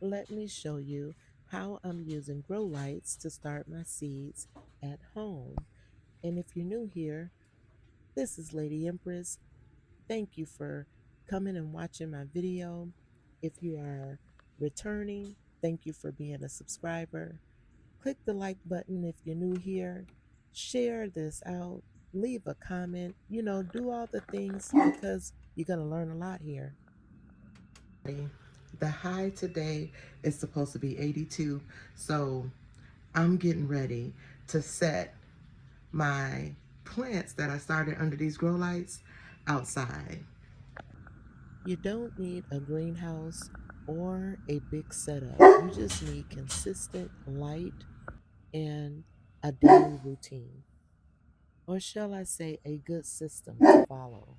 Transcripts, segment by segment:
let me show you how I'm using grow lights to start my seeds at home. And if you're new here, this is Lady Empress. Thank you for coming and watching my video. If you are returning, thank you for being a subscriber. Click the like button if you're new here. Share this out. Leave a comment. Do all the things because you're going to learn a lot here. The high today is supposed to be 82, so I'm getting ready to set my plants that I started under these grow lights outside. You don't need a greenhouse or a big setup. You just need consistent light and a daily routine. Or shall I say, a good system to follow.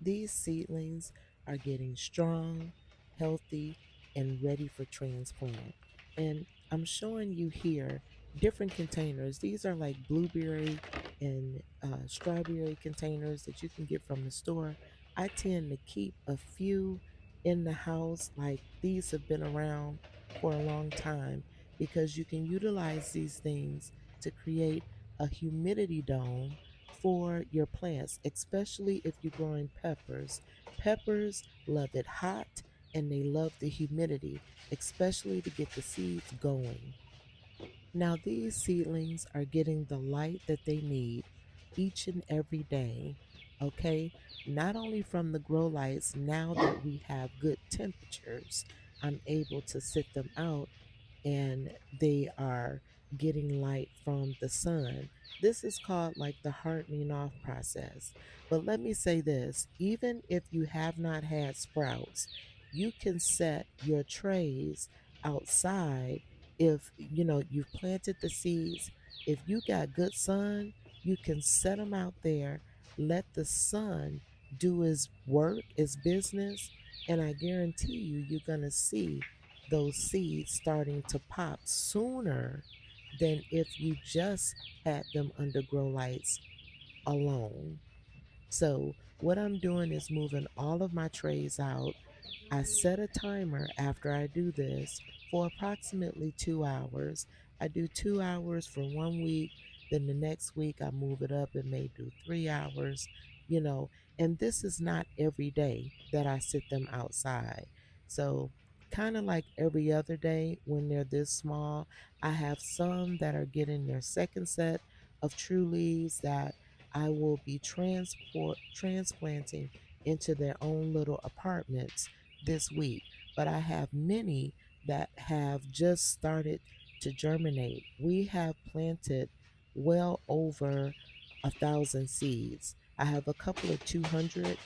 These seedlings are getting strong, healthy, and ready for transplant. And I'm showing you here different containers. These are like blueberry and strawberry containers that you can get from the store. I tend to keep a few in the house, like these have been around for a long time because you can utilize these things to create a humidity dome for your plants, especially if you're growing peppers. Peppers love it hot and they love the humidity, especially to get the seeds going. Now, these seedlings are getting the light that they need each and every day, okay? Not only from the grow lights, now that we have good temperatures, I'm able to sit them out and they are getting light from the sun. This is called like the hardening off process. But let me say this, even if you have not had sprouts, you can set your trays outside if you've planted the seeds. If you got good sun, you can set them out there, let the sun do his work, his business, and I guarantee you're going to see those seeds starting to pop sooner than if you just had them under grow lights alone. So, what I'm doing is moving all of my trays out. I set a timer after I do this for approximately 2 hours. I do 2 hours for 1 week, then the next week I move it up and may do 3 hours, you know, and this is not every day that I sit them outside. So, kind of like every other day when they're this small, I have some that are getting their second set of true leaves that I will be transplanting into their own little apartments this week, but I have many that have just started to germinate. We have planted well over 1,000 seeds. I have a couple of 200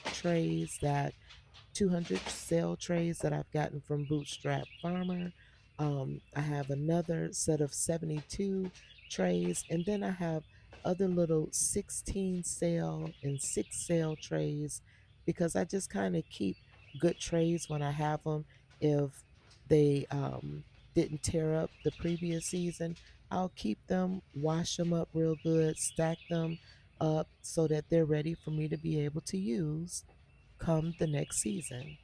cell trays that I've gotten from Bootstrap Farmer. I have another set of 72 trays, and then I have other little 16 cell and 6 cell trays because I just kind of keep good trays when I have them. If they didn't tear up the previous season, I'll keep them, wash them up real good, stack them up so that they're ready for me to be able to use come the next season.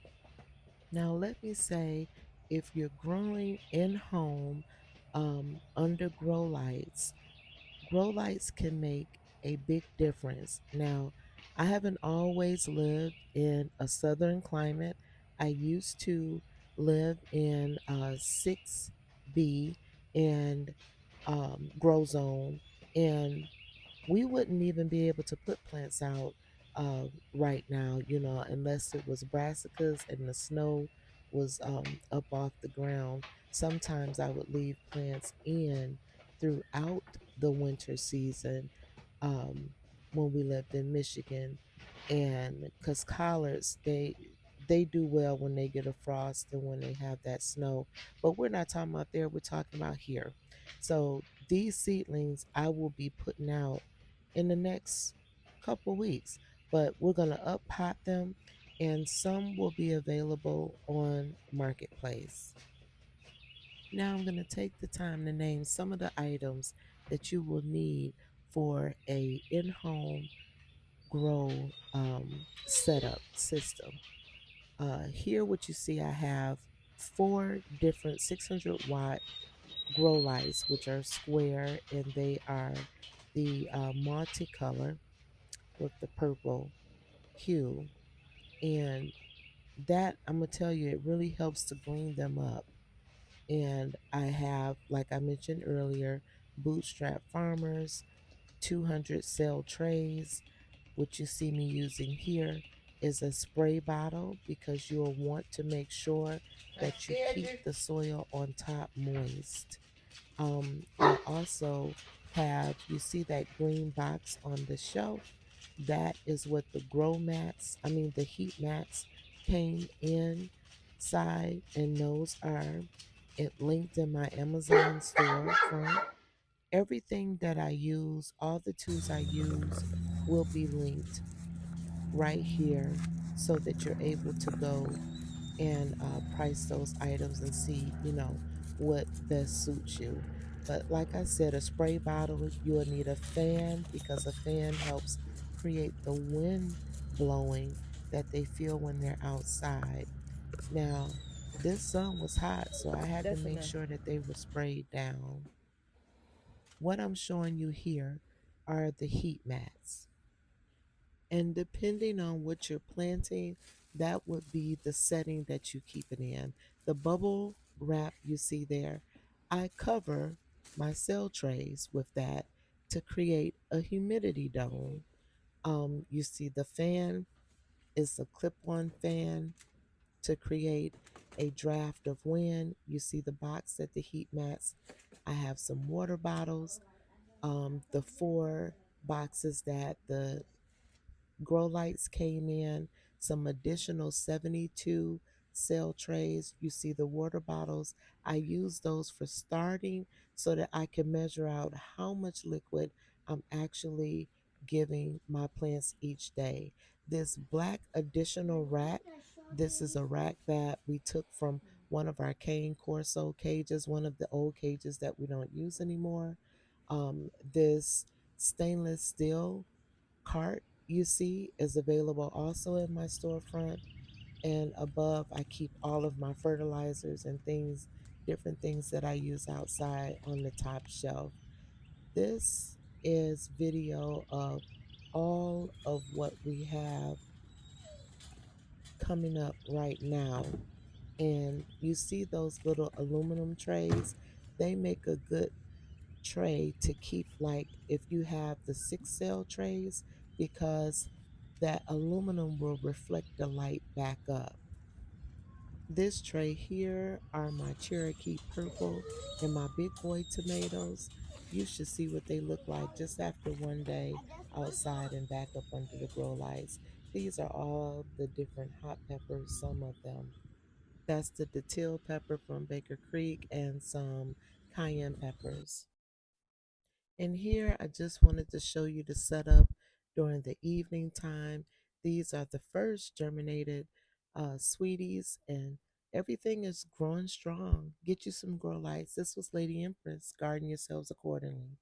Now, let me say, if you're growing in home under grow lights can make a big difference. Now, I haven't always lived in a southern climate. I used to live in 6B and grow zone, and we wouldn't even be able to put plants out uh, right now, unless it was brassicas and the snow was up off the ground. Sometimes I would leave plants in throughout the winter season um, when we lived in Michigan, and because collards they do well when they get a frost and when they have that snow. But we're not talking about there; we're talking about here. So these seedlings I will be putting out in the next couple weeks, but we're going to up pot them and some will be available on Marketplace. Now I'm going to take the time to name some of the items that you will need for a in-home grow setup system. Here what you see I have four different 600-watt grow lights, which are square, and they are the multicolor with the purple hue. And that, I'm gonna tell you, it really helps to green them up. And I have, like I mentioned earlier, bootstrap farmers, 200 cell trays. What you see me using here is a spray bottle because you'll want to make sure I that you scared keep you. the soil on top moist. I also have, you see that green box on the shelf? That is what the grow mats, I mean, the heat mats came inside, and those are it linked in my Amazon store front. Everything that I use, all the tools I use, will be linked right here so that you're able to go and price those items and see, what best suits you. But like I said, a spray bottle, you will need a fan because a fan helps create the wind blowing that they feel when they're outside. Now, this sun was hot, so I had to make Listen, sure that they were sprayed down. What I'm showing you here are the heat mats. And depending on what you're planting, that would be the setting that you keep it in. The bubble wrap you see there, I cover my cell trays with that to create a humidity dome. You see the fan is a clip-on fan to create a draft of wind. You see the box that the heat mats. I have some water bottles. The four boxes that the grow lights came in, some additional 72 cell trays. You see the water bottles. I use those for starting so that I can measure out how much liquid I'm actually giving my plants each day. This black additional rack, this is a rack that we took from one of our cane corso cages, one of the old cages that we don't use anymore. This stainless steel cart you see is available also in my storefront. And above, I keep all of my fertilizers and things, different things that I use outside on the top shelf. This is video of all of what we have coming up right now. And you see those little aluminum trays, they make a good tray to keep, like if you have the 6 cell trays, because that aluminum will reflect the light back up. This tray here are my Cherokee purple and my big boy tomatoes. You should see what they look like just after one day outside and back up under the grow lights. These are all the different hot peppers, some of them. That's the dill pepper from Baker Creek and some cayenne peppers. And here I just wanted to show you the setup during the evening time. These are the first germinated sweeties, and everything is growing strong. Get you some grow lights. This was Lady Empress. Garden yourselves accordingly.